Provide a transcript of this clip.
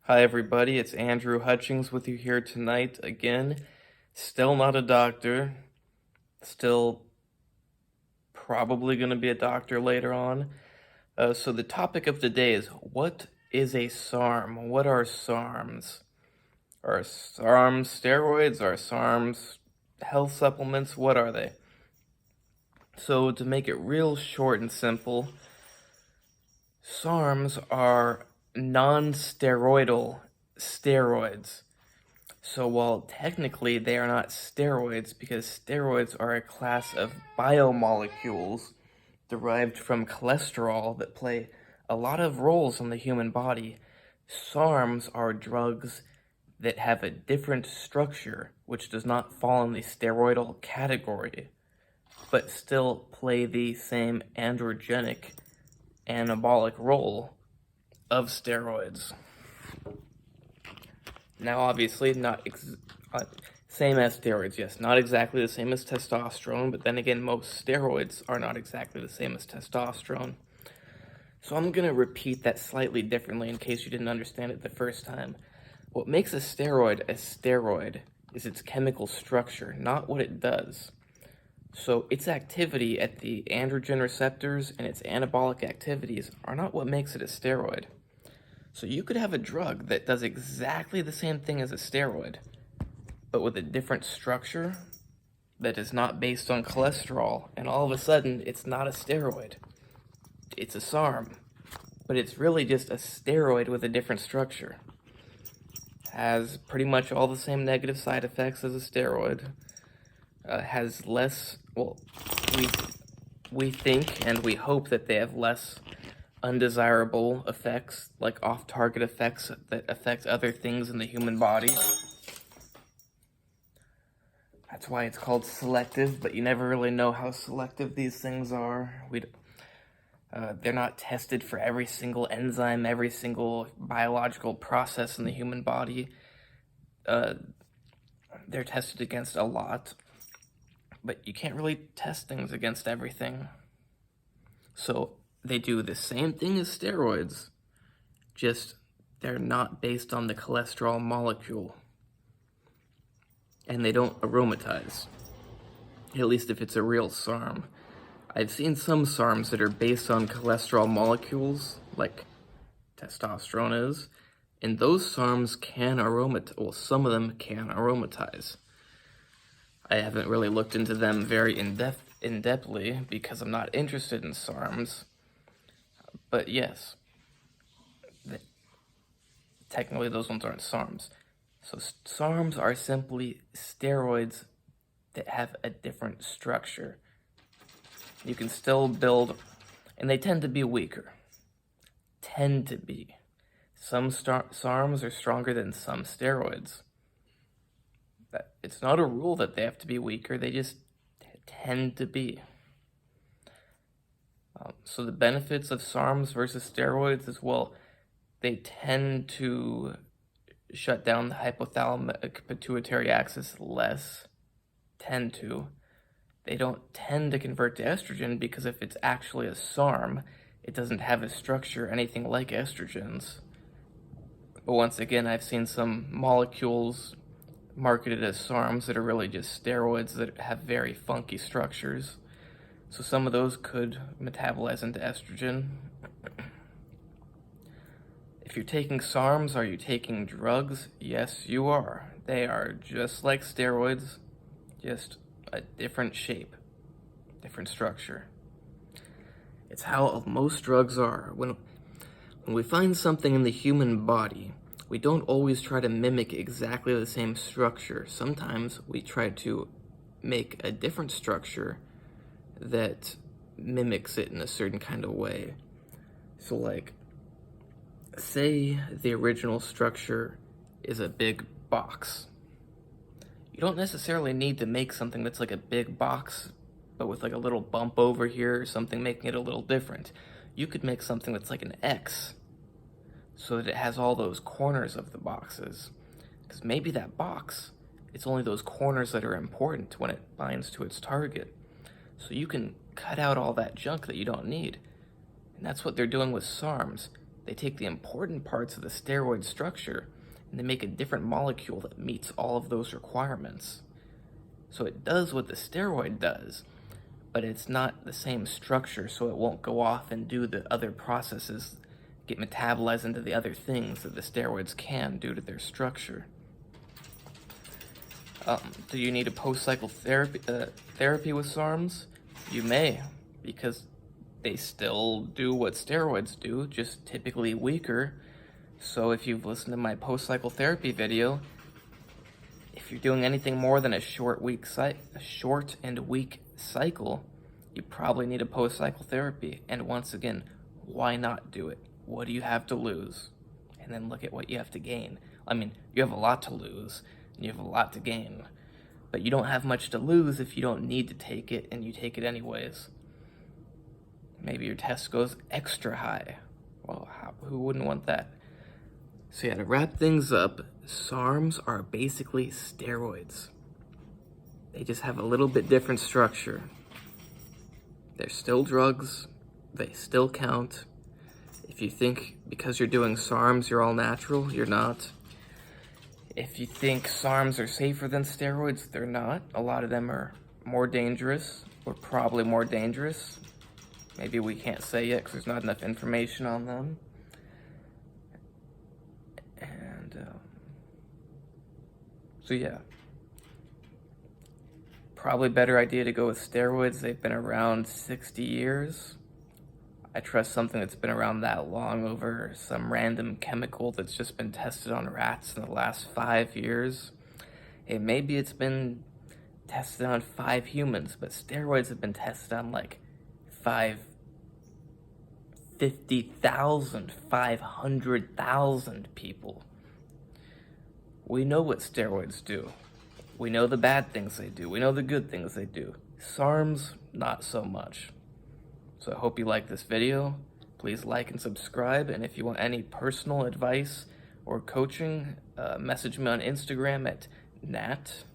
Hi, everybody. It's Andrew Hutchings with you here tonight again. Still not a doctor. Still probably going to be a doctor later on. So, the topic of the day is what is a SARM? What are SARMs? Are SARMs steroids? Are SARMs health supplements? What are they? So, to make it real short and simple, SARMs are non steroidal steroids. So while technically they are not steroids, because steroids are a class of biomolecules derived from cholesterol that play a lot of roles in the human body, SARMs are drugs that have a different structure, which does not fall in the steroidal category, but still play the same androgenic anabolic role of steroids. Now, obviously, not same as steroids, yes. Not exactly the same as testosterone, but then again, most steroids are not exactly the same as testosterone. So I'm going to repeat that slightly differently in case you didn't understand it the first time. What makes a steroid is its chemical structure, not what it does. So its activity at the androgen receptors and its anabolic activities are not what makes it a steroid. So you could have a drug that does exactly the same thing as a steroid, but with a different structure that is not based on cholesterol, and all of a sudden it's not a steroid. It's a SARM, but it's really just a steroid with a different structure. Has pretty much all the same negative side effects as a steroid. Has less, well, we think and we hope that they have less undesirable effects, like off-target effects that affect other things in the human body. That's why it's called selective, but you never really know how selective these things are. They're not tested for every single enzyme, every single biological process in the human body. They're tested against a lot, but you can't really test things against everything. So they do the same thing as steroids, just they're not based on the cholesterol molecule. And they don't aromatize, at least if it's a real SARM. I've seen some SARMs that are based on cholesterol molecules, like testosterone is, and those SARMs can aromatize, well, some of them can aromatize. I haven't really looked into them very in-depthly because I'm not interested in SARMs, but yes, technically those ones aren't SARMs. So SARMs are simply steroids that have a different structure. You can still build, and they tend to be weaker. Tend to be. Some SARMs are stronger than some steroids. It's not a rule that they have to be weaker, they just tend to be. So the benefits of SARMs versus steroids is, well, they tend to shut down the hypothalamic pituitary axis less. Tend to. They don't tend to convert to estrogen because if it's actually a SARM, it doesn't have a structure anything like estrogens. But once again, I've seen some molecules marketed as SARMs that are really just steroids that have very funky structures. So some of those could metabolize into estrogen. If you're taking SARMs, are you taking drugs? Yes, you are. They are just like steroids, just a different shape, different structure. It's how most drugs are. When we find something in the human body, we don't always try to mimic exactly the same structure. Sometimes we try to make a different structure that mimics it in a certain kind of way. So like, say the original structure is a big box. You don't necessarily need to make something that's like a big box, but with like a little bump over here or something making it a little different. You could make something that's like an X, so that it has all those corners of the boxes. Because maybe that box, it's only those corners that are important when it binds to its target. So you can cut out all that junk that you don't need. And that's what they're doing with SARMs. They take the important parts of the steroid structure and they make a different molecule that meets all of those requirements. So it does what the steroid does, but it's not the same structure, so it won't go off and do the other processes, get metabolized into the other things that the steroids can due to their structure. Do you need a post-cycle therapy with SARMs? You may, because they still do what steroids do, just typically weaker. So if you've listened to my post-cycle therapy video, if you're doing anything more than a short and weak cycle, you probably need a post-cycle therapy. And once again, why not do it? What do you have to lose? And then look at what you have to gain. I mean, you have a lot to lose, and you have a lot to gain. But you don't have much to lose if you don't need to take it, and you take it anyways. Maybe your test goes extra high. Well, who wouldn't want that? So yeah, to wrap things up, SARMs are basically steroids. They just have a little bit different structure. They're still drugs. They still count. If you think because you're doing SARMs you're all natural, you're not. If you think SARMs are safer than steroids, they're not. A lot of them are more dangerous, or probably more dangerous. Maybe we can't say yet because there's not enough information on them. And, so yeah. Probably better idea to go with steroids. They've been around 60 years. I trust something that's been around that long over some random chemical that's just been tested on rats in the last 5 years. Hey, maybe it's been tested on 5 humans, but steroids have been tested on like 50,000, 500,000 people. We know what steroids do. We know the bad things they do. We know the good things they do. SARMs, not so much. So I hope you like this video. Please like and subscribe. And if you want any personal advice or coaching, message me on Instagram at nat_true_fit.